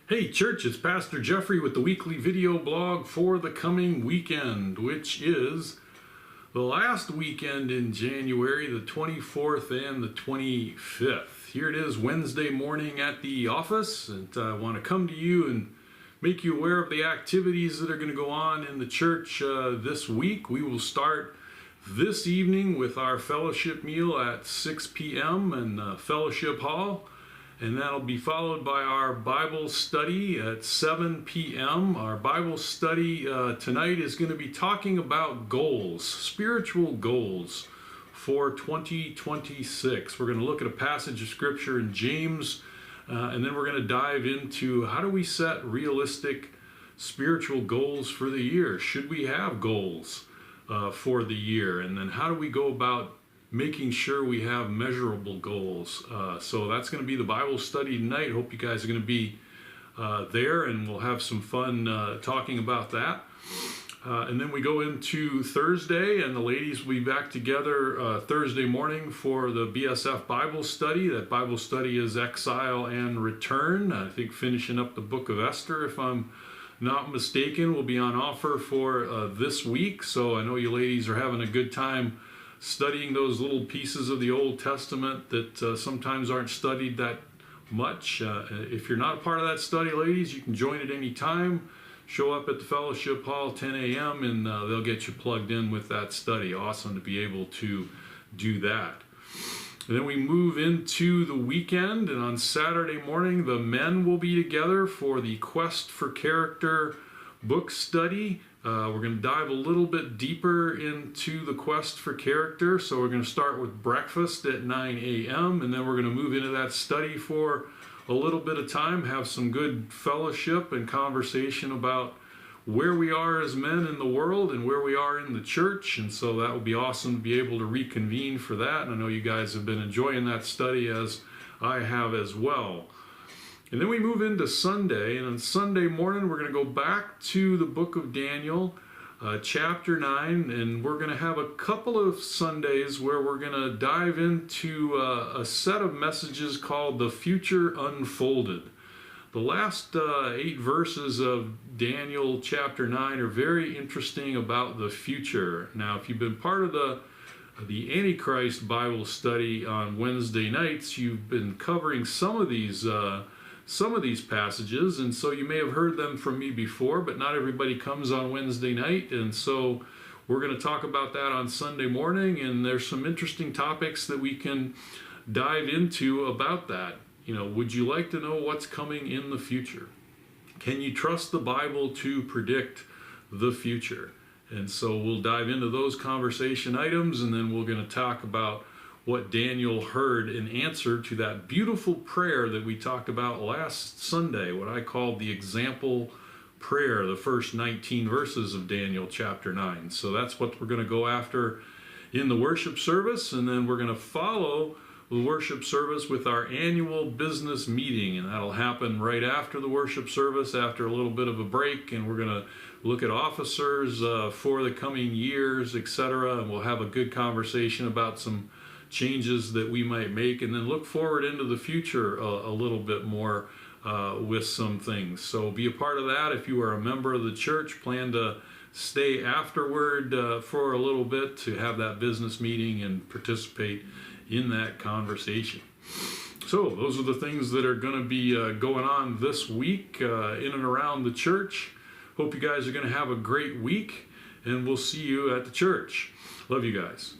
Hey church, it's Pastor Geoffrey with the weekly video blog for the coming weekend, which is the last weekend in January, the 24th and the 25th. Here it is Wednesday morning at the office, and I want to come to you and make you aware of the activities that are going to go on in the church this week. We will start this evening with our fellowship meal at 6 p.m. in Fellowship Hall. And that'll be followed by our Bible study at 7 p.m. Our Bible study tonight is going to be talking about goals, spiritual goals for 2026. We're going to look at a passage of scripture in James, and then we're going to dive into how do we set realistic spiritual goals for the year? Should we have goals for the year? And then how do we go about making sure we have measurable goals? So that's going to be the Bible study tonight. Hope you guys are going to be there, and we'll have some fun talking about that. And then we go into Thursday, and the ladies will be back together Thursday morning for the BSF Bible Study. That Bible study is Exile and Return. I think finishing up the book of Esther, if I'm not mistaken, will be on offer for this week. So I know you ladies are having a good time studying those little pieces of the Old Testament that sometimes aren't studied that much. If you're not a part of that study, ladies, you can join at any time. Show up at the Fellowship Hall 10 a.m. and they'll get you plugged in with that study. Awesome to be able to do that. And then we move into the weekend, and on Saturday morning, the men will be together for the Quest for Character book study. We're going to dive a little bit deeper into the quest for character. So we're going to start with breakfast at 9 a.m. and then we're going to move into that study for a little bit of time, have some good fellowship and conversation about where we are as men in the world and where we are in the church. And so that will be awesome to be able to reconvene for that. And I know you guys have been enjoying that study, as I have as well. And then we move into Sunday, and on Sunday morning we're going to go back to the book of Daniel, chapter 9, and we're going to have a couple of Sundays where we're going to dive into a set of messages called The Future Unfolded. The last 8 verses of Daniel chapter 9 are very interesting about the future. Now, if you've been part of the Antichrist Bible study on Wednesday nights, you've been covering some of these passages, and so you may have heard them from me before, but not everybody comes on Wednesday night, and so we're going to talk about that on Sunday morning, and there's some interesting topics that we can dive into about that. You know, would you like to know what's coming in the future? Can you trust the Bible to predict the future? And so we'll dive into those conversation items, and then we're going to talk about what Daniel heard in answer to that beautiful prayer that we talked about last Sunday, what I called the example prayer, the first 19 verses of Daniel chapter 9. So that's what we're going to go after in the worship service, and then we're going to follow the worship service with our annual business meeting, and that'll happen right after the worship service, after a little bit of a break, and we're going to look at officers for the coming years, etc., and we'll have a good conversation about some changes that we might make, and then look forward into the future a little bit more with some things. So be a part of that. If you are a member of the church, plan to stay afterward for a little bit to have that business meeting and participate in that conversation. So those are the things that are going to be going on this week in and around the church. Hope you guys are going to have a great week, and we'll see you at the church. Love you guys.